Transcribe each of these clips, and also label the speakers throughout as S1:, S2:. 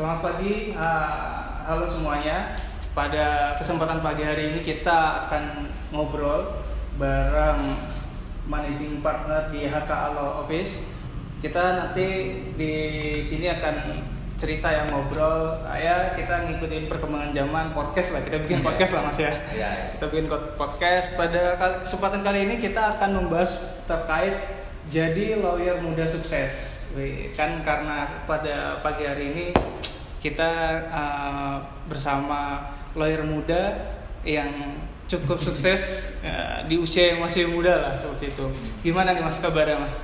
S1: Selamat pagi, halo semuanya. Pada kesempatan pagi hari ini kita akan ngobrol bareng managing partner di HK Law Office. Kita nanti di sini akan cerita yang ngobrol. Kita ngikutin perkembangan zaman podcast lah. Kita bikin podcast lah Mas ya. Kita bikin podcast. Pada kesempatan kali ini kita akan membahas terkait jadi lawyer muda sukses. Kan karena pada pagi hari ini kita bersama lawyer muda yang cukup sukses di usia yang masih muda lah, seperti itu. Gimana nih Mas kabarnya Mas?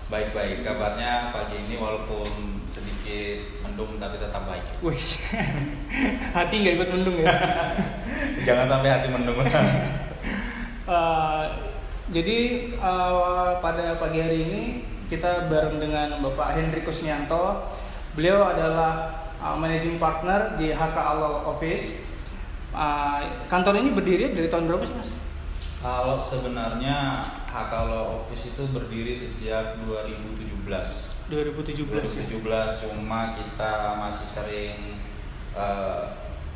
S2: Baik-baik, kabarnya pagi ini walaupun sedikit mendung tapi tetap baik.
S1: Wih, hati nggak ikut mendung ya?
S2: Jangan sampai hati mendung.
S1: Jadi pada pagi hari ini kita bareng dengan Bapak Hendri Kusnianto. Beliau adalah managing partner di HK Law Office. Kantor ini berdiri dari tahun berapa sih Mas?
S2: Kalau sebenarnya HK Law Office itu berdiri sejak 2017.
S1: 2017
S2: cuma kita masih sering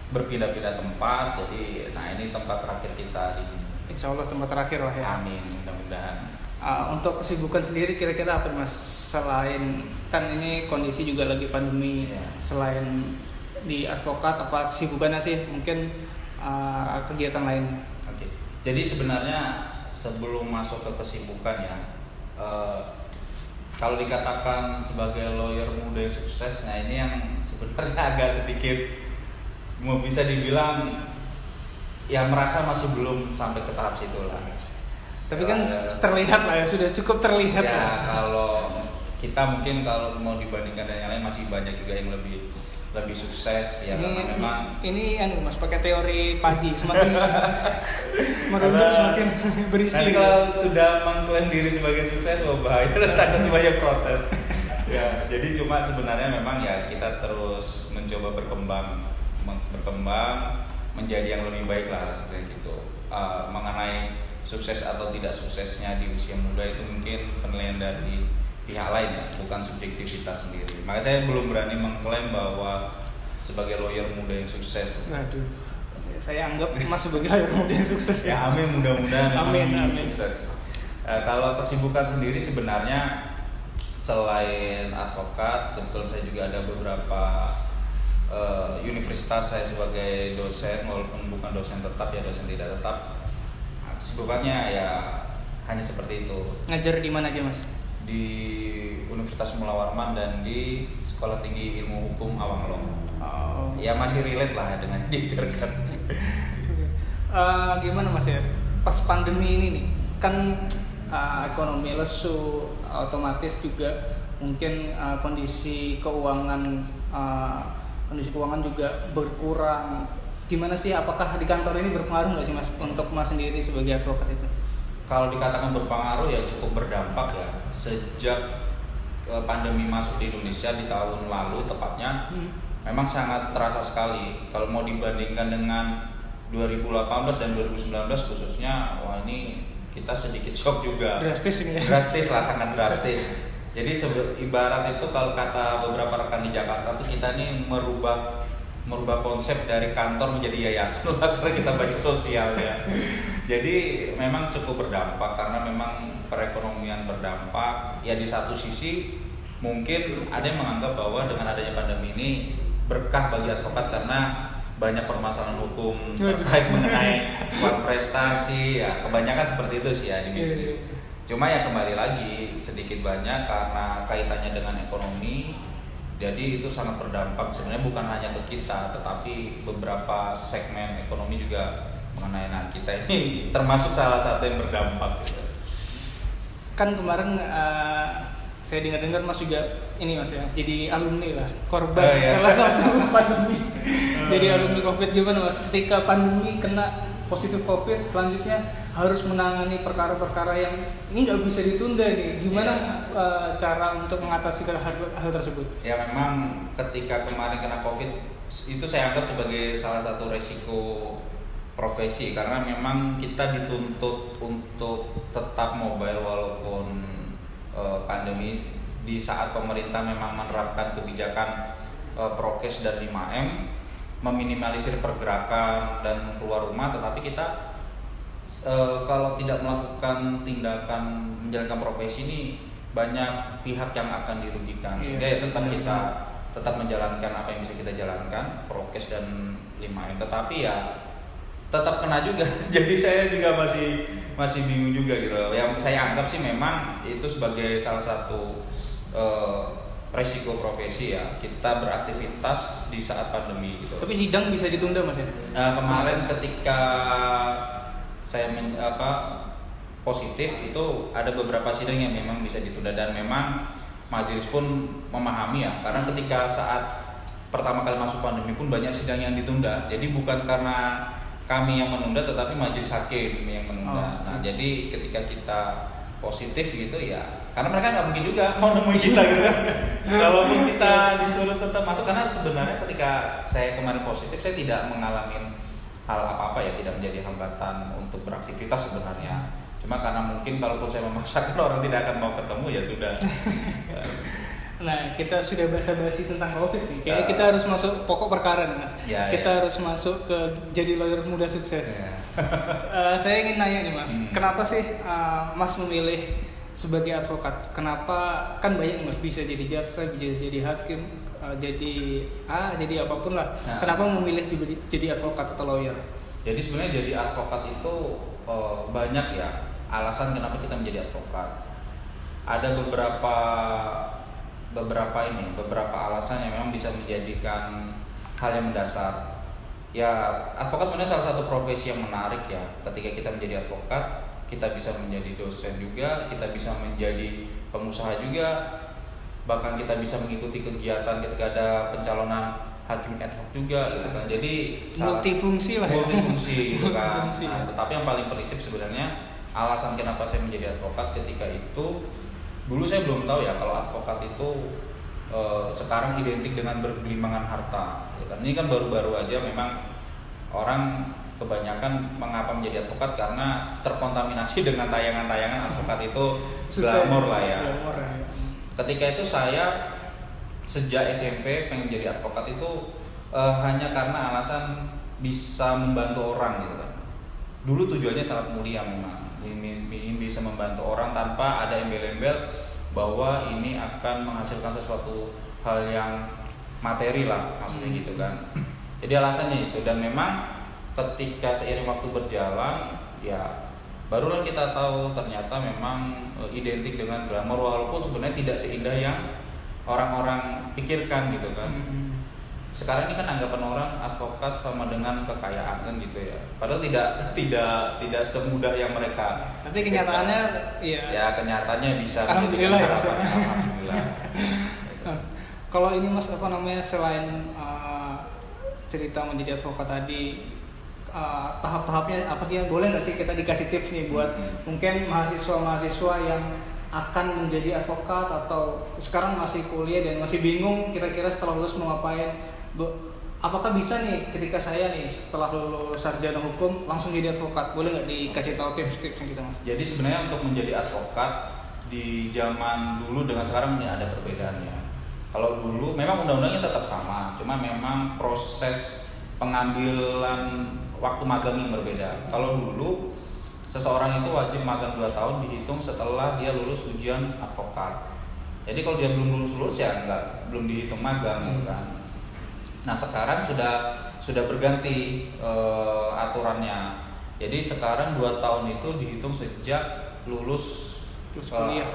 S2: berpindah-pindah tempat. Jadi, ini tempat terakhir kita di sini.
S1: Insya Allah tempat terakhir lah ya.
S2: Amin, mudah-mudahan.
S1: Untuk kesibukan sendiri kira-kira apa Mas? Selain kan ini kondisi juga lagi pandemi, selain di advokat apa kesibukannya sih? Mungkin kegiatan lainnya.
S2: Oke. Jadi sebenarnya sebelum masuk ke kesibukan ya, kalau dikatakan sebagai lawyer muda yang sukses, nah ini yang sebenarnya agak sedikit mau bisa dibilang ya merasa masih belum sampai ke tahap situ lah.
S1: Tapi kan terlihat lah ya, sudah cukup terlihat
S2: ya,
S1: lah.
S2: Kalau kita mungkin kalau mau dibandingkan dengan yang lain masih banyak juga yang lebih sukses ya, karena memang
S1: ini Mas pakai teori pagi, semakin merunduk semakin berisi.
S2: Nanti kalau sudah mengklaim diri sebagai sukses, bahaya, takut banyak protes. Ya, jadi cuma sebenarnya memang ya kita terus mencoba berkembang menjadi yang lebih baik lah seperti itu. Mengenai sukses atau tidak suksesnya di usia muda itu mungkin penilaian dari pihak lain ya, bukan subjektivitas sendiri. Maka saya belum berani mengklaim bahwa sebagai lawyer muda yang sukses.
S1: Waduh, saya anggap Mas sebagai lawyer muda yang sukses ya.
S2: Amin, mudah-mudahan
S1: amin.
S2: Sukses. Kalau kesibukan sendiri sebenarnya selain advokat, kebetulan saya juga ada beberapa universitas saya sebagai dosen, walaupun bukan dosen tetap ya, dosen tidak tetap. Kesibukannya ya hanya seperti itu.
S1: Ngajar di mana aja Mas?
S2: Di Universitas Mula Warman dan di Sekolah Tinggi Ilmu Hukum Awang Long. Ya masih relate lah dengan diajarkan.
S1: Gimana Mas ya? Pas pandemi ini nih, kan ekonomi lesu, otomatis juga mungkin kondisi keuangan juga berkurang. Gimana sih, apakah di kantor ini berpengaruh nggak sih Mas untuk Mas sendiri sebagai advokat itu?
S2: Kalau dikatakan berpengaruh ya cukup berdampak ya. Sejak pandemi masuk di Indonesia di tahun lalu tepatnya, memang sangat terasa sekali. Kalau mau dibandingkan dengan 2018 dan 2019 khususnya, wah ini kita sedikit shock juga.
S1: Drastis ini ya?
S2: Drastis lah, sangat drastis. Jadi ibarat itu kalau kata beberapa rekan di Jakarta tuh kita ini merubah konsep dari kantor menjadi yayasan karena kita banyak sosial ya. Jadi memang cukup berdampak karena memang perekonomian berdampak. Ya di satu sisi mungkin ada yang menganggap bahwa dengan adanya pandemi ini berkah bagi advokat karena banyak permasalahan hukum terkait mengenai uang prestasi ya, kebanyakan seperti itu sih ya di bisnis. Cuma ya kembali lagi sedikit banyak karena kaitannya dengan ekonomi. Jadi itu sangat berdampak sebenarnya bukan hanya ke kita, tetapi beberapa segmen ekonomi juga mengenai kita ini termasuk salah satu yang berdampak gitu.
S1: Kan kemarin saya dengar Mas juga ini Mas ya, jadi alumni lah, korban salah satu pandemi. Jadi alumni COVID. Gimana Mas ketika pandemi kena positif COVID, selanjutnya harus menangani perkara-perkara yang ini nggak bisa ditunda nih. Gimana cara untuk mengatasi hal tersebut?
S2: Ya memang ketika kemarin kena COVID itu saya anggap sebagai salah satu resiko profesi karena memang kita dituntut untuk tetap mobile walaupun pandemi di saat pemerintah memang menerapkan kebijakan prokes dan 5M, meminimalisir pergerakan dan keluar rumah, tetapi kita kalau tidak melakukan tindakan menjalankan profesi ini banyak pihak yang akan dirugikan. Sehingga ya tetap kita tetap menjalankan apa yang bisa kita jalankan, prokes dan 5M, tetapi ya tetap kena juga. Jadi saya juga masih bingung juga gitu. Yang saya anggap sih memang itu sebagai salah satu resiko profesi ya, kita beraktivitas di saat pandemi gitu.
S1: Tapi sidang bisa ditunda Mas ya?
S2: Kemarin ketika saya positif itu ada beberapa sidang yang memang bisa ditunda, dan memang majelis pun memahami ya, karena ketika saat pertama kali masuk pandemi pun banyak sidang yang ditunda. Jadi bukan karena kami yang menunda, tetapi majelis hakim yang menunda. Nah, jadi ketika kita positif gitu ya, karena mereka nggak mungkin juga mau nemuin kita gitu kan. Walaupun kita disuruh tetap masuk, karena sebenarnya ketika saya kemarin positif, saya tidak mengalami hal apa-apa ya, tidak menjadi hambatan untuk beraktivitas sebenarnya. Cuma karena mungkin kalaupun saya memaksakan orang tidak akan mau ketemu, ya sudah.
S1: Nah, kita sudah basa-basi tentang COVID nih. Kayaknya kita harus masuk pokok perkara nih Mas. Kita harus masuk ke jadi lawyer muda sukses. Saya ingin nanya nih Mas, kenapa sih Mas memilih sebagai advokat? Kenapa, kan banyak Mas, bisa jadi jaksa, bisa jadi hakim, jadi apapun lah. Kenapa memilih jadi advokat atau lawyer?
S2: Jadi sebenarnya jadi advokat itu banyak ya alasan kenapa kita menjadi advokat. Ada beberapa alasan yang memang bisa menjadikan hal yang mendasar. Ya, advokat sebenarnya salah satu profesi yang menarik ya. Ketika kita menjadi advokat, kita bisa menjadi dosen juga, kita bisa menjadi pengusaha juga, bahkan kita bisa mengikuti kegiatan ketika ada pencalonan hakim ad hoc juga gitu kan. Jadi
S1: multifungsi lah.
S2: Multifungsi gitu kan.
S1: Multifungsi,
S2: nah, tetapi yang paling prinsip sebenarnya alasan kenapa saya menjadi advokat ketika itu, dulu saya belum tahu ya kalau advokat itu sekarang identik dengan bergelimbangan harta. Ya kan? Ini kan baru-baru aja memang orang kebanyakan mengapa menjadi advokat karena terkontaminasi dengan tayangan-tayangan advokat itu glamor lah ya. Ketika itu saya sejak SMP pengen jadi advokat itu hanya karena alasan bisa membantu orang gitu kan. Dulu tujuannya sangat mulia memang, ingin bisa membantu orang tanpa ada embel-embel bahwa ini akan menghasilkan sesuatu hal yang materi lah, maksudnya gitu kan. Jadi alasannya itu, dan memang ketika seiring waktu berjalan ya barulah kita tahu ternyata memang identik dengan glamor, walaupun sebenarnya tidak seindah yang orang-orang pikirkan gitu kan. Sekarang ini kan anggapan orang advokat sama dengan kekayaan kan gitu ya. Padahal tidak semudah yang mereka.
S1: Tapi kenyataannya
S2: ya kenyataannya bisa.
S1: Alhamdulillah ya.
S2: Alhamdulillah.
S1: Kalau ini Mas selain cerita menjadi advokat tadi, tahap-tahapnya apa sih? Boleh nggak sih kita dikasih tips nih buat mungkin mahasiswa-mahasiswa yang akan menjadi advokat atau sekarang masih kuliah dan masih bingung kira-kira setelah lulus mau ngapain? Apakah bisa nih ketika saya nih setelah lulus sarjana hukum langsung jadi advokat? Boleh nggak dikasih tahu tips-tipsnya kita Mas?
S2: Jadi sebenarnya untuk menjadi advokat di zaman dulu dengan sekarang ini ada perbedaannya. Kalau dulu memang undang-undangnya tetap sama, cuma memang proses pengambilan waktu magang yang berbeda. Kalau dulu seseorang itu wajib magang 2 tahun dihitung setelah dia lulus ujian advokat. Jadi kalau dia belum lulus ya belum dihitung magang gitu kan. Nah sekarang sudah berganti aturannya. Jadi sekarang 2 tahun itu dihitung sejak lulus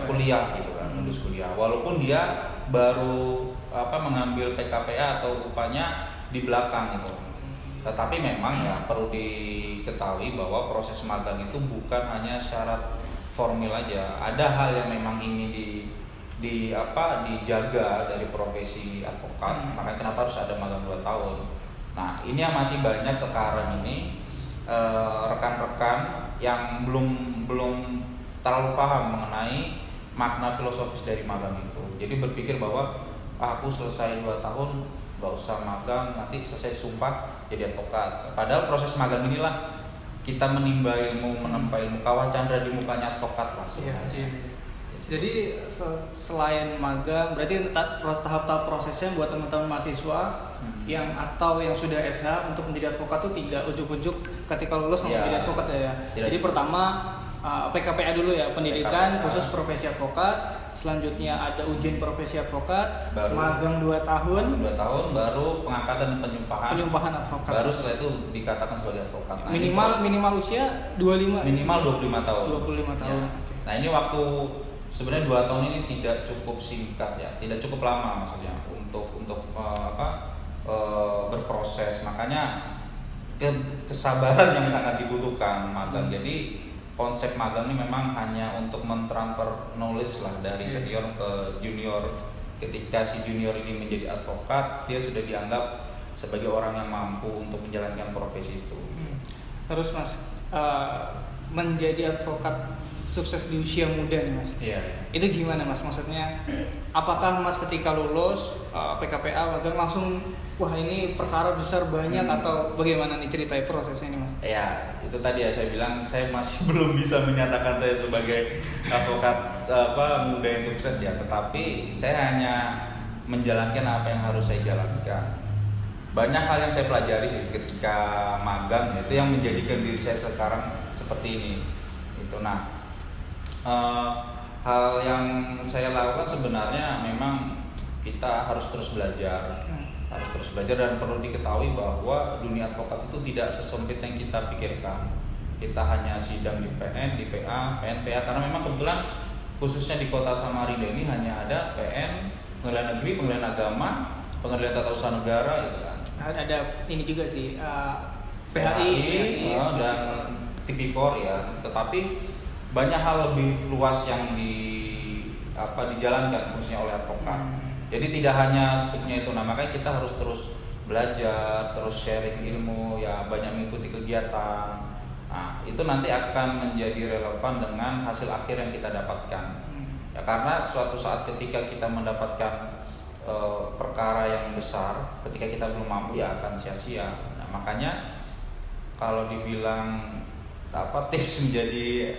S2: kuliah gitu kan, lulus kuliah. Walaupun dia baru mengambil PKPA atau upahnya di belakang gitu. Tetapi memang ya perlu diketahui bahwa proses magang itu bukan hanya syarat formil aja. Ada hal yang memang ingin dijaga dari profesi advokat. Makanya kenapa harus ada magang 2 tahun. Nah, ini yang masih banyak sekarang ini rekan-rekan yang belum terlalu paham mengenai makna filosofis dari magang itu. Jadi berpikir bahwa aku selesai 2 tahun gak usah magang, nanti selesai sumpah jadi advokat. Padahal proses magang inilah kita menimba ilmu, menempa ilmu, kawah candra di mukanya advokat lah sebenarnya.
S1: Jadi selain magang, berarti tahap-tahap prosesnya buat teman-teman mahasiswa yang atau yang sudah SH untuk menjadi advokat tuh tidak ujuk-ujuk ketika lulus langsung jadi advokat ya. Jadi pertama PKPA dulu ya, pendidikan
S2: PKPA.
S1: khusus profesi advokat. Selanjutnya ada ujian profesi advokat,
S2: Baru
S1: magang 2 tahun,
S2: 2 tahun baru pengangkatan penyumpahan
S1: advokat.
S2: baru setelah itu dikatakan sebagai advokat. Nah,
S1: minimal usia 25.
S2: Minimal 25 tahun.
S1: 25 tahun.
S2: Ya. Nah, ini waktu sebenarnya 2 tahun ini tidak cukup singkat ya, tidak cukup lama maksudnya untuk berproses. Makanya kesabaran yang sangat dibutuhkan magang. Jadi konsep magang ini memang hanya untuk mentransfer knowledge lah dari senior ke junior. Ketika si junior ini menjadi advokat, dia sudah dianggap sebagai orang yang mampu untuk menjalankan profesi itu.
S1: Terus Mas, menjadi advokat sukses di usia muda nih Mas.
S2: Iya.
S1: Itu gimana Mas? Maksudnya apakah Mas ketika lulus PKPA magang langsung wah ini perkara besar banyak atau bagaimana nih ceritain prosesnya nih Mas?
S2: Ya, itu tadi ya saya bilang saya masih belum bisa menyatakan saya sebagai advokat muda yang sukses ya, tetapi saya hanya menjalankan apa yang harus saya jalankan. Banyak hal yang saya pelajari sih ketika magang, itu yang menjadikan diri saya sekarang seperti ini. Itu hal yang saya lakukan sebenarnya memang kita harus terus belajar. Harus terus belajar dan perlu diketahui bahwa dunia advokat itu tidak sesempit yang kita pikirkan. Kita hanya sidang di PN, di PA, PNPA karena memang kebetulan khususnya di Kota Samarinda ini hanya ada PN, Pengadilan Negeri, Pengadilan Agama, Pengadilan Tata Usaha Negara gitu kan.
S1: Ada ini juga sih
S2: PHI dan Tipikor ya. Tetapi banyak hal lebih luas yang dijalankan khususnya oleh advokat. Jadi tidak hanya skupnya itu, makanya kita harus terus belajar, terus sharing ilmu, ya banyak mengikuti kegiatan. Nah, itu nanti akan menjadi relevan dengan hasil akhir yang kita dapatkan. Ya karena suatu saat ketika kita mendapatkan perkara yang besar, ketika kita belum mampu ya akan sia-sia. Nah, makanya kalau dibilang tips menjadi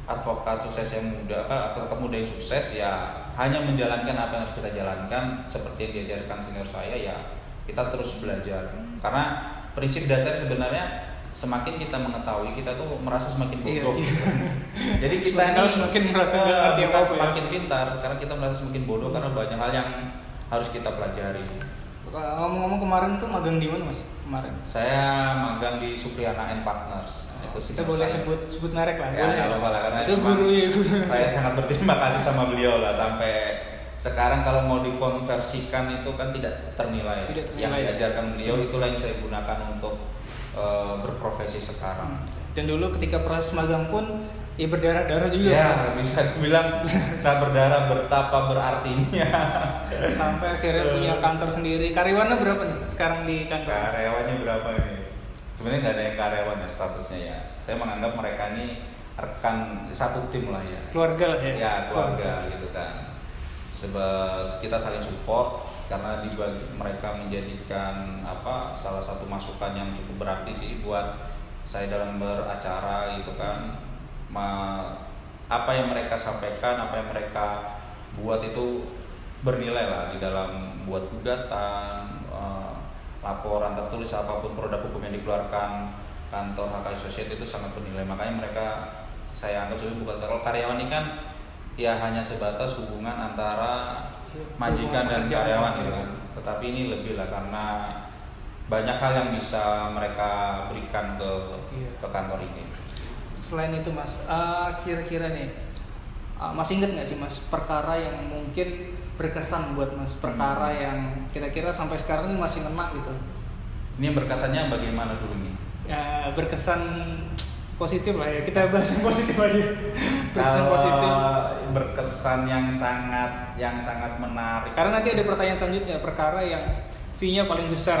S2: advokat sukses yang muda, advokat muda yang sukses ya hanya menjalankan apa yang harus kita jalankan seperti yang diajarkan senior saya ya kita terus belajar. Karena prinsip dasar sebenarnya semakin kita mengetahui kita tuh merasa semakin bodoh.
S1: Iya.
S2: Jadi kita ini
S1: semakin merasa nggak ngerti apa-apa
S2: semakin pintar. Sekarang kita merasa semakin bodoh karena banyak hal yang harus kita pelajari.
S1: Ngomong-ngomong kemarin tuh magang di mana Mas? Kemarin
S2: saya magang di Supriyana and Partners. Itu
S1: kita boleh sebut merek lah.
S2: Ya, boleh apa-apa lah karena
S1: itu guru.
S2: Saya sangat berterima kasih sama beliau lah sampai sekarang kalau mau dikonversikan itu kan tidak ternilai. Yang diajarkan beliau itulah yang saya gunakan untuk berprofesi sekarang.
S1: Dan dulu ketika proses magang pun ya berdarah-darah juga.
S2: Ya, bisa bilang saya berdarah betapa berartinya.
S1: Sampai akhirnya punya kantor sendiri. Karyawannya berapa nih sekarang di kantor?
S2: Karyawannya berapa ini? Sebenarnya nggak ada yang karyawan ya statusnya ya. Saya menganggap mereka ini rekan satu tim lah ya.
S1: Keluarga lah ya.
S2: Ya keluarga gitu kan. Kita saling support karena mereka menjadikan salah satu masukan yang cukup berarti sih buat saya dalam beracara gitu kan. Apa yang mereka sampaikan, apa yang mereka buat itu bernilai lah di dalam buat gugatan, laporan tertulis apapun produk hukum yang dikeluarkan kantor HK Associate itu sangat bernilai. Makanya mereka saya anggap sebagai bukan kalau karyawan ini kan ya hanya sebatas hubungan antara majikan dan karyawan gitu kan. Tetapi ini lebih lah karena banyak hal yang bisa mereka berikan ke kantor ini.
S1: Selain itu Mas, kira-kira nih Mas inget nggak sih Mas perkara yang mungkin berkesan buat Mas, perkara yang kira-kira sampai sekarang ini masih ngena gitu?
S2: Ini berkesannya bagaimana dulu nih?
S1: Ya berkesan positif lah ya, kita bahas yang positif aja. Berkesan positif.
S2: Berkesan yang sangat menarik.
S1: Karena nanti ada pertanyaan selanjutnya, perkara yang fee-nya paling besar.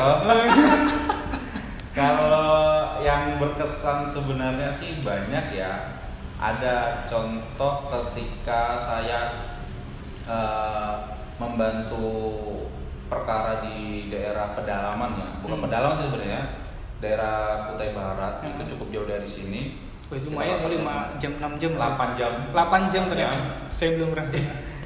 S2: Kalau yang berkesan sebenarnya sih banyak ya. Ada contoh ketika saya membantu perkara di daerah pedalaman ya, bukan pedalaman sih sebenarnya, daerah Kutai Barat itu cukup jauh dari sini.
S1: Wah, itu lumayan kali 5 jam 6 jam.
S2: 8 jam.
S1: 8 jam ternyata. Saya belum pernah.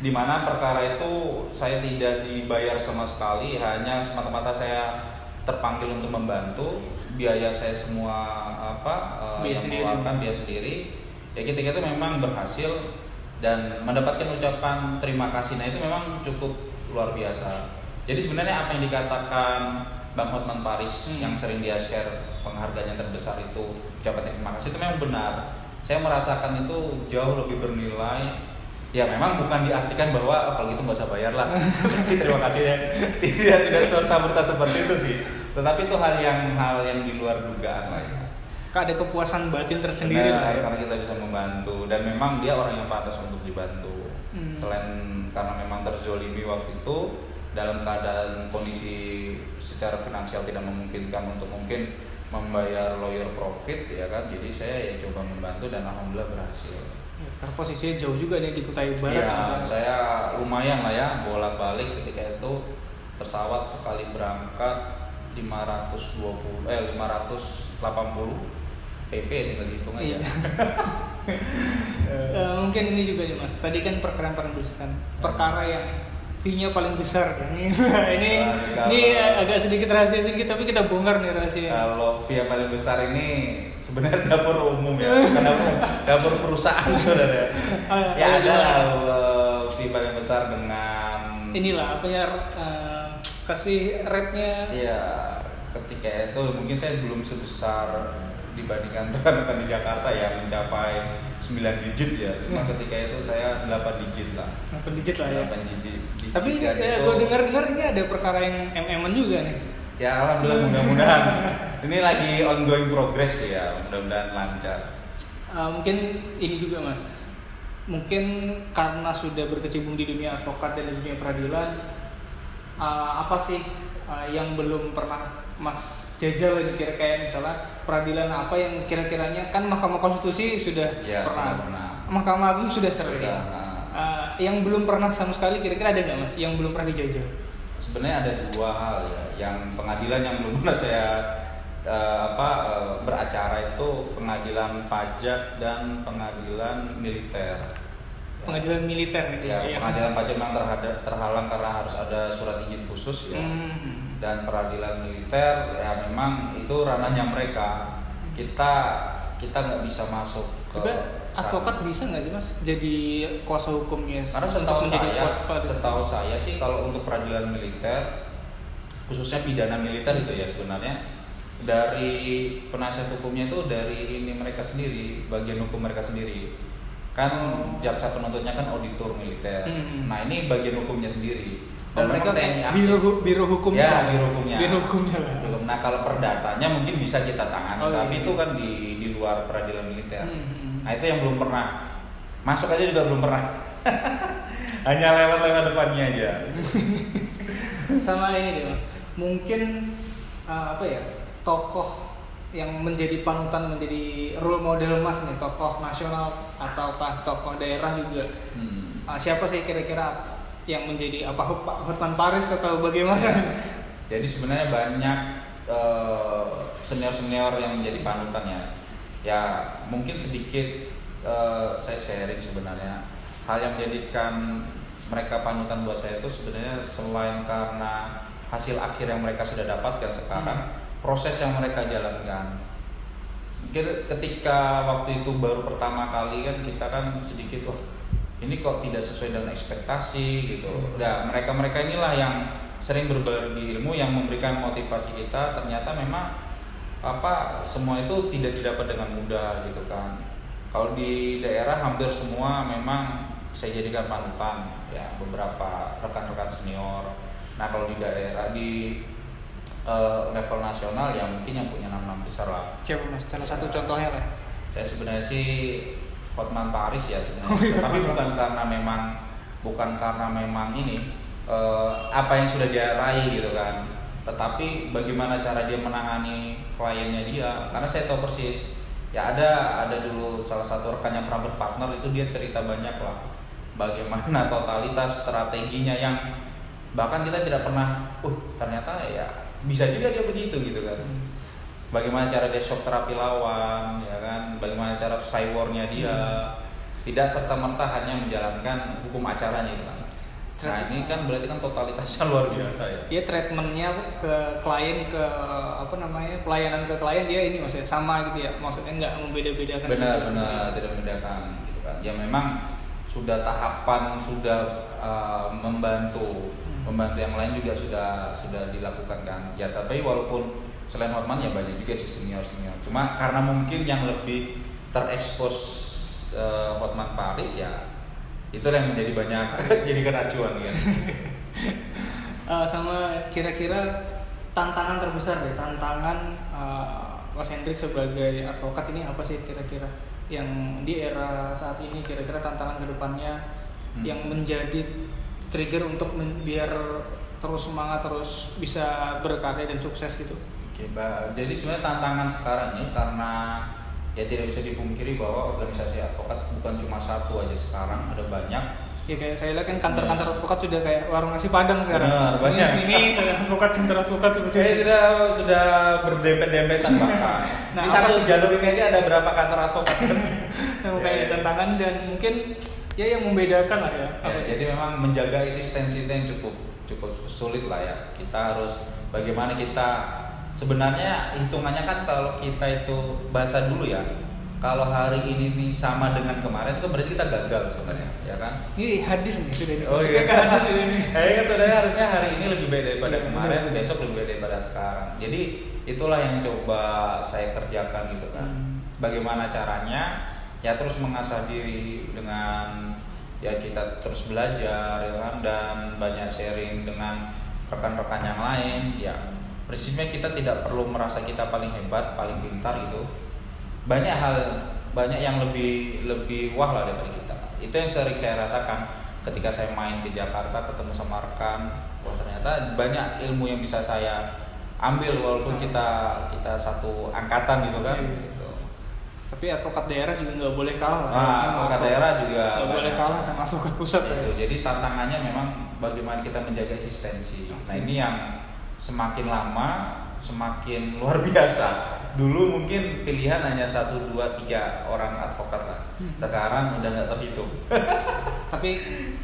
S2: Di mana perkara itu saya tidak dibayar sama sekali, hanya semata-mata saya terpanggil untuk membantu, biaya saya semua
S1: biaya
S2: sendiri. Ya ketika itu memang berhasil dan mendapatkan ucapan terima kasih. Nah itu memang cukup luar biasa. Jadi sebenarnya apa yang dikatakan Bang Hotman Paris yang sering dia share penghargaan yang terbesar itu ucapan terima kasih itu memang benar. Saya merasakan itu jauh lebih bernilai. Ya memang bukan diartikan bahwa kalau gitu nggak usah bayar lah. Terima kasih ya. Tidak serta-merta seperti itu sih. Tetapi itu hal yang di luar dugaan lah ya.
S1: Ada kepuasan batin tersendiri lah ya.
S2: Karena kita bisa membantu dan memang dia orang yang pantas untuk dibantu. Selain karena memang terzolimi waktu itu dalam keadaan kondisi secara finansial tidak memungkinkan untuk mungkin membayar lawyer profit ya kan. Jadi saya ya coba membantu dan alhamdulillah berhasil.
S1: Karena posisinya jauh juga nih di Kutai Barat.
S2: Iya, saya lumayan lah ya bolak-balik ketika itu pesawat sekali berangkat 580 PP tinggal dihitung aja.
S1: Mungkin ini juga nih Mas. Tadi kan perkara yang fee-nya paling besar kan. Ini agak sedikit rahasia sedikit tapi kita bongkar nih rahasia.
S2: Kalau fee yang paling besar ini sebenarnya dapur umum ya, bukan dapur perusahaan saudara. Ya ada fee paling besar dengan
S1: inilah kasih rate-nya.
S2: Iya, ketika itu mungkin saya belum sebesar dibandingkan rekan-rekan di Jakarta yang mencapai 9 digit ya. Cuma ketika itu saya 8 digit lah.
S1: 8 digit lah ya.
S2: 8 digit.
S1: Tapi gue dengar ini ada perkara yang MM-an juga nih.
S2: Ya alhamdulillah mudah-mudahan. Ini lagi ongoing progress ya, mudah-mudahan lancar.
S1: Mungkin ini juga Mas. Mungkin karena sudah berkecimpung di dunia advokat dan di dunia peradilan, apa sih yang belum pernah Mas jajal lagi kira-kira misalnya peradilan apa yang kira-kiranya kan Mahkamah Konstitusi sudah
S2: ya,
S1: pernah. Mahkamah Agung sudah sering. Yang belum pernah sama sekali kira-kira ada nggak Mas yang belum pernah dijajal?
S2: Sebenarnya ada dua hal ya. Yang pengadilan yang belum pernah saya beracara itu pengadilan pajak dan pengadilan militer.
S1: Pengadilan militer
S2: ya, pengadilan pajak memang terhalang karena harus ada surat izin khusus ya. Dan peradilan militer ya memang itu ranahnya mereka. Kita nggak bisa masuk ke
S1: advokat bisa nggak sih Mas jadi kuasa hukumnya?
S2: Karena setahu saya sih kalau untuk peradilan militer khususnya pidana militer itu ya sebenarnya dari penasihat hukumnya itu dari ini mereka sendiri, bagian hukum mereka sendiri. Kan jaksa penuntutnya kan auditor militer. Nah, ini bagian hukumnya sendiri. Dan
S1: mereka biro hukumnya.
S2: Ya, biro hukumnya.
S1: Biro hukumnya lah.
S2: Nah, kalau perdatanya mungkin bisa kita tangani, tapi itu kan di luar peradilan militer. Nah, itu yang belum pernah. Masuk aja juga belum pernah. Hanya lewat depannya aja.
S1: Sama ini deh Mas. Mungkin tokoh yang menjadi panutan, menjadi role model Mas nih, tokoh nasional ataukah tokoh daerah juga. Siapa sih kira-kira yang menjadi Pak Hotman Paris atau bagaimana?
S2: Jadi sebenarnya banyak senior-senior yang menjadi panutan ya. Ya mungkin sedikit saya sharing sebenarnya hal yang menjadikan mereka panutan buat saya itu sebenarnya selain karena hasil akhir yang mereka sudah dapatkan sekarang, proses yang mereka jalankan. Mungkin ketika waktu itu baru pertama kali kan kita kan sedikit ini kok tidak sesuai dengan ekspektasi gitu. Nah, mereka inilah yang sering berbagi ilmu yang memberikan motivasi kita. Ternyata memang semua itu tidak didapat dengan mudah gitu kan. Kalau di daerah hampir semua memang saya jadikan panutan ya, beberapa rekan-rekan senior. Nah, kalau di daerah di level nasional ya mungkin yang punya nama besar lah.
S1: Siapa Mas? Salah satu contohnya lah.
S2: Saya sebenarnya sih Hotman Paris ya sebenarnya. Tapi bukan karena memang ini apa yang sudah dia raih gitu kan. Tetapi bagaimana cara dia menangani kliennya dia. Karena saya tahu persis. Ya ada dulu salah satu rekan yang pernah berpartner itu dia cerita banyak lah. Bagaimana totalitas strateginya yang bahkan kita tidak pernah ternyata ya bisa juga dia begitu gitu kan. bagaimana cara dia shock terapi lawan, ya kan, bagaimana cara cybornya dia, tidak serta merta hanya menjalankan hukum acaranya gitu kan. Nah ini kan berarti kan totalitasnya luar biasa ya.
S1: Dia treatmentnya ke klien, ke pelayanan ke klien dia ini maksudnya sama gitu ya, maksudnya nggak membeda-bedakan.
S2: Benar tidak membedakan gitu kan. Ya memang sudah tahapan, sudah membantu yang lain juga sudah dilakukan kan. Ya tapi walaupun selain Hotman ya banyak juga sih senior. Cuma karena mungkin yang lebih terekspos Hotman Paris ya, itulah yang menjadi banyak jadi keracuan ya.
S1: Sama kira-kira tantangan terbesar deh, tantangan Mas Hendrik sebagai advokat ini apa sih kira-kira yang di era saat ini, kira-kira tantangan kedepannya yang menjadi trigger untuk biar terus semangat, terus bisa berkarya dan sukses gitu.
S2: Oke, Mbak. Jadi sebenarnya tantangan sekarang ini karena ya tidak bisa dipungkiri bahwa organisasi advokat bukan cuma satu aja sekarang, ada banyak.
S1: Ya kayak saya lihat kan kantor-kantor advokat sudah kayak warung nasi Padang sekarang.
S2: Benar, banyak.
S1: Sini kantor advokat seperti
S2: Saya
S1: itu.
S2: sudah berdempet-dempetan bahkan.
S1: Nah,
S2: Di satu jalur ini aja ada berapa kantor advokat.
S1: Kayak tantangan dan mungkin ya yang membedakan lah ya.
S2: Jadi memang menjaga eksistensi itu yang cukup sulit lah ya. Kita harus bagaimana kita sebenarnya hitungannya kan kalau kita itu bahasa dulu ya. Kalau hari ini nih sama dengan kemarin itu berarti kita gagal sebenarnya, ya kan?
S1: Ini hadis nih sudah ini.
S2: Oh iya,
S1: Ke hadis ini.
S2: Kan sebenarnya harusnya hari ini lebih baik daripada kemarin,
S1: betul.
S2: besok lebih baik daripada sekarang. Jadi itulah yang coba saya kerjakan gitu kan. Bagaimana caranya? Ya terus mengasah diri dengan ya kita terus belajar ya kan, dan banyak sharing dengan rekan-rekan yang lain. Ya prinsipnya kita tidak perlu merasa kita paling hebat, paling pintar gitu. Banyak yang lebih wah lah daripada kita. Itu yang sering saya rasakan ketika saya main di Jakarta ketemu sama rekan. Wah ternyata banyak ilmu yang bisa saya ambil walaupun kita satu angkatan gitu kan. Gitu.
S1: Tapi advokat daerah juga nggak boleh kalah.
S2: Advokat daerah juga
S1: nggak boleh kalah sama advokat pusat.
S2: Ya. Jadi tantangannya memang bagaimana kita menjaga eksistensi. Nah ini yang semakin lama semakin luar biasa. Dulu mungkin pilihan hanya 1, 2, 3 orang advokat lah. Sekarang udah nggak terhitung.
S1: Tapi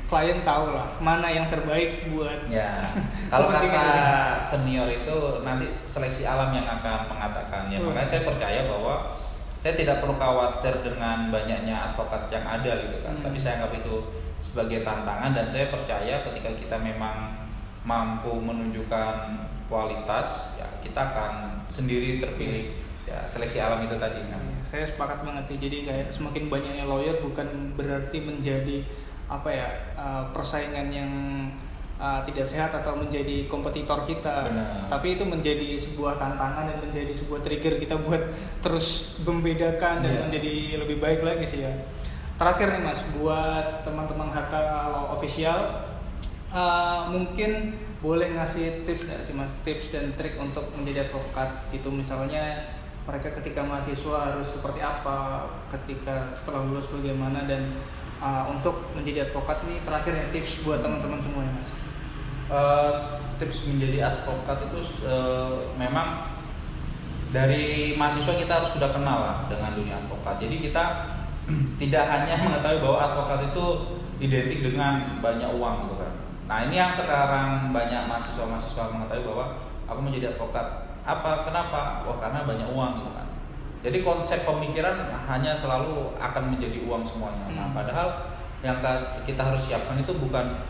S1: klien tahu lah mana yang terbaik buat.
S2: Ya. Kalau kata senior itu nanti seleksi alam yang akan mengatakan. Ya makanya saya percaya bahwa saya tidak perlu khawatir dengan banyaknya advokat yang ada gitu kan. Tapi saya anggap itu sebagai tantangan dan saya percaya ketika kita memang mampu menunjukkan kualitas, ya kita akan sendiri terpilih. Ya seleksi alam itu tadi.
S1: Saya sepakat banget sih. Jadi kayak semakin banyaknya lawyer bukan berarti menjadi persaingan yang tidak sehat atau menjadi kompetitor kita.
S2: Benar.
S1: Tapi itu menjadi sebuah tantangan dan menjadi sebuah trigger kita buat terus membedakan dan menjadi lebih baik lagi sih ya. Terakhir nih Mas, buat teman-teman HK Law Official, mungkin boleh ngasih tips nggak sih Mas, tips dan trik untuk menjadi advokat itu, misalnya mereka ketika mahasiswa harus seperti apa, ketika setelah lulus bagaimana, dan untuk menjadi advokat nih terakhir ya tips buat teman-teman semua ya Mas.
S2: Tips menjadi advokat itu memang dari mahasiswa kita harus sudah kenal lah dengan dunia advokat. Jadi kita tidak hanya mengetahui bahwa advokat itu identik dengan banyak uang gitu kan. Nah ini yang sekarang banyak mahasiswa mengetahui bahwa aku mau jadi advokat. Apa? Kenapa? Wah karena banyak uang gitu kan. Jadi konsep pemikiran hanya selalu akan menjadi uang semuanya. Nah padahal yang kita harus siapkan itu bukan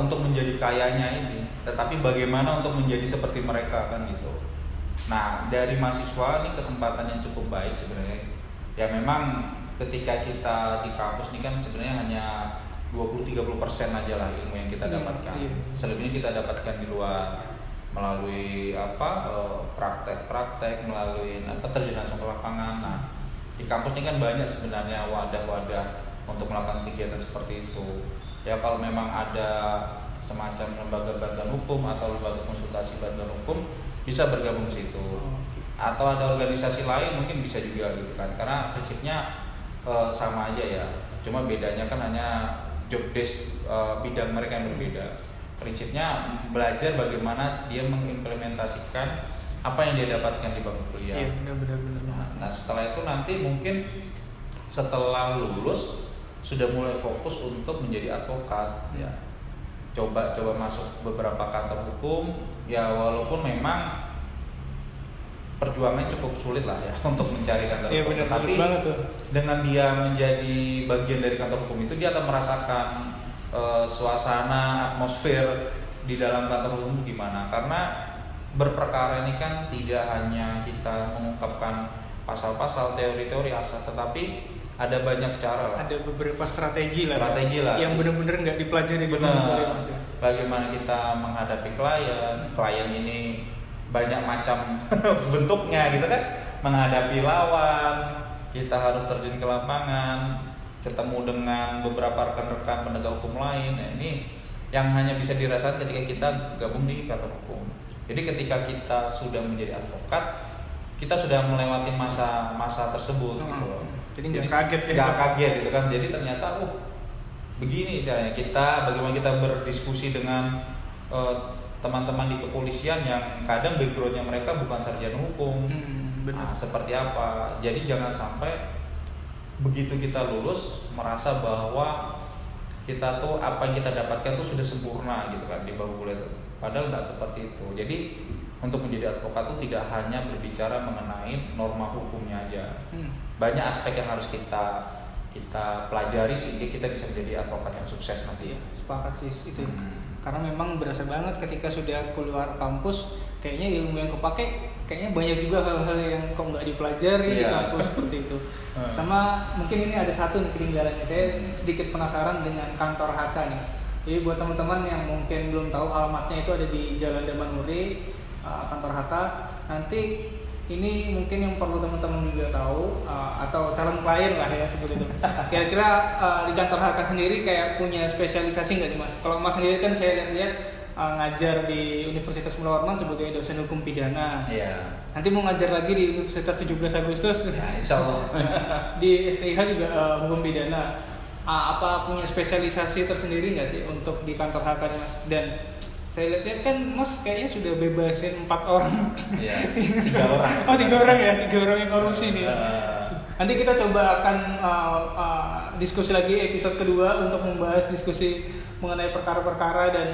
S2: untuk menjadi kayanya ini, tetapi bagaimana untuk menjadi seperti mereka kan gitu. Nah dari mahasiswa ini kesempatan yang cukup baik sebenarnya. Ya memang ketika kita di kampus ini kan sebenarnya hanya 20-30% aja lah ilmu yang kita dapatkan. Selebihnya kita dapatkan di luar melalui praktek-praktek, melalui terjun langsung ke lapangan. Nah, di kampus ini kan banyak sebenarnya wadah-wadah untuk melakukan kegiatan seperti itu. Ya kalau memang ada semacam lembaga bantuan hukum atau lembaga konsultasi bantuan hukum bisa bergabung di situ. Atau ada organisasi lain mungkin bisa juga gitu kan. Karena prinsipnya sama aja ya. Cuma bedanya kan hanya job desk bidang mereka yang berbeda. Prinsipnya belajar bagaimana dia mengimplementasikan apa yang dia dapatkan di bangku kuliah.
S1: Iya, benar.
S2: Nah setelah itu nanti mungkin setelah lulus sudah mulai fokus untuk menjadi advokat ya. Coba masuk beberapa kantor hukum ya, walaupun memang perjuangannya cukup sulit lah ya untuk mencari kantor hukum.
S1: Bener,
S2: tapi
S1: banget tuh.
S2: dengan dia menjadi bagian dari kantor hukum itu dia akan merasakan suasana atmosfer di dalam kantor hukum gimana, karena berperkara ini kan tidak hanya kita mengungkapkan pasal-pasal, teori-teori asas, tetapi ada banyak cara lah.
S1: Ada beberapa strategi lah yang
S2: ya.
S1: benar-benar nggak dipelajari di
S2: benar. Bagaimana kita menghadapi klien ini banyak macam bentuknya gitu kan, menghadapi lawan, kita harus terjun ke lapangan, ketemu dengan beberapa rekan-rekan penegak hukum lain. Nah, ini yang hanya bisa dirasakan ketika kita gabung di kantor hukum. Jadi ketika kita sudah menjadi advokat, kita sudah melewati masa tersebut gitu loh.
S1: Jadi nggak kaget ya.
S2: Nggak kaget gitu kan. Jadi ternyata begini caranya bagaimana kita berdiskusi dengan teman-teman di kepolisian yang kadang backgroundnya mereka bukan sarjana hukum.
S1: Benar.
S2: Nah, seperti apa? Jadi jangan sampai begitu kita lulus merasa bahwa kita tuh apa yang kita dapatkan tuh sudah sempurna gitu kan di bangku kuliah. Padahal nggak seperti itu. Jadi untuk menjadi advokat itu tidak hanya berbicara mengenai norma hukumnya aja. Banyak aspek yang harus kita pelajari sehingga kita bisa menjadi advokat yang sukses nanti.
S1: Sepakat sih itu. Karena memang berasa banget ketika sudah keluar kampus, kayaknya ilmu yang kepake kayaknya banyak juga hal-hal yang kok nggak dipelajari di kampus seperti itu. Sama mungkin ini ada satu nih ketinggalannya, saya sedikit penasaran dengan kantor HK nih. Jadi buat teman-teman yang mungkin belum tahu, alamatnya itu ada di Jalan Damanhuri, kantor HK. Nanti ini mungkin yang perlu teman-teman juga tahu, atau calon klien lah ya seperti itu. Kira-kira di kantor HK sendiri kayak punya spesialisasi nggak nih Mas? Kalau Mas sendiri kan saya lihat ngajar di Universitas Mula Warman sebagai dosen hukum pidana.
S2: Iya.
S1: Nanti mau ngajar lagi di Universitas 17 Agustus.
S2: Ya, insya Allah.
S1: Di STIH juga hukum pidana. Apa punya spesialisasi tersendiri nggak sih untuk di kantor HK nih Mas? Dan saya lihat kan Mas kayaknya sudah bebasin 4 orang.
S2: Iya, 3 orang.
S1: 3 orang ya, 3 orang yang korupsi nih. Nanti kita coba akan diskusi lagi episode kedua untuk membahas diskusi mengenai perkara-perkara dan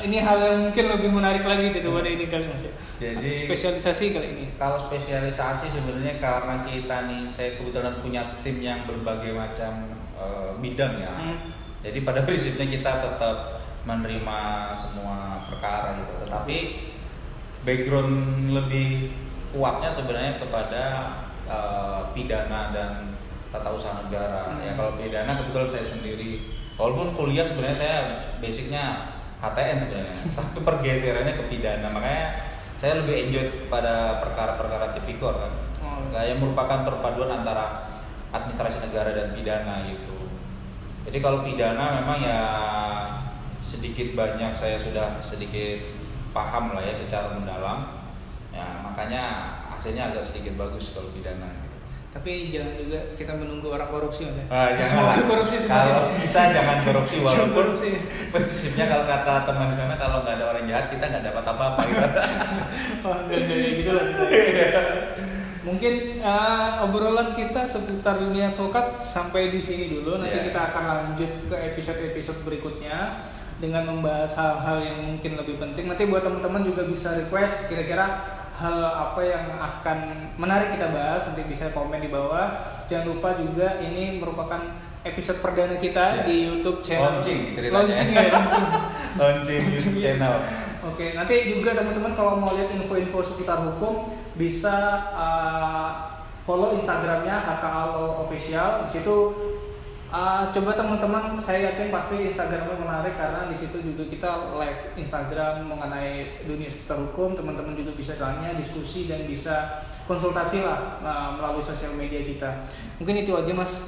S1: ini hal yang mungkin lebih menarik lagi daripada ini kali Mas ya.
S2: Jadi
S1: spesialisasi kali ini.
S2: Kalau spesialisasi sebenarnya karena kita nih, saya kebetulan punya tim yang berbagai macam bidang ya. Jadi pada prinsipnya kita tetap menerima semua perkara gitu. Tetapi background lebih kuatnya sebenarnya kepada pidana dan tata usaha negara. Ya kalau pidana kebetulan saya sendiri. Walaupun kuliah sebenarnya saya basicnya HTN sebenarnya, tapi pergeserannya ke pidana. Makanya saya lebih enjoy pada perkara-perkara tipikor kan. Yang merupakan perpaduan antara administrasi negara dan pidana gitu. Jadi kalau pidana memang ya sedikit banyak saya sudah sedikit paham lah ya secara mendalam. Ya makanya hasilnya agak sedikit bagus kalau pidana.
S1: Tapi jangan juga kita menunggu orang korupsi Mas ya.
S2: Semoga
S1: korupsi
S2: kalau bisa jangan korupsi, walaupun
S1: korupsi.
S2: Prinsipnya kalau kata teman di sana kalau nggak ada orang jahat kita nggak dapat apa-apa gitu.
S1: Enggak gitu lah kita. Mungkin obrolan kita seputar dunia advokat sampai di sini dulu. Nanti kita akan lanjut ke episode-episode berikutnya dengan membahas hal-hal yang mungkin lebih penting. Nanti buat teman-teman juga bisa request kira-kira hal apa yang akan menarik kita bahas, nanti bisa komen di bawah. Jangan lupa juga ini merupakan episode perdana kita di YouTube channel.
S2: Launching YouTube channel.
S1: Oke, nanti juga teman-teman kalau mau lihat info-info seputar hukum bisa follow Instagramnya HKA Law Official. Di situ coba teman-teman, saya yakin pasti Instagramnya menarik karena di situ juga kita live Instagram mengenai dunia seputar hukum. Teman-teman juga bisa tanya, diskusi dan bisa konsultasi lah melalui sosial media kita. Mungkin itu aja Mas.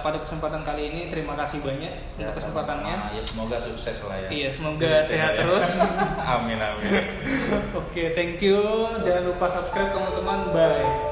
S1: Pada kesempatan kali ini terima kasih banyak untuk kesempatannya.
S2: Ya semoga sukses lah ya.
S1: Iya, semoga sehat terus.
S2: Amin.
S1: Oke, thank you. Jangan lupa subscribe teman-teman. Bye.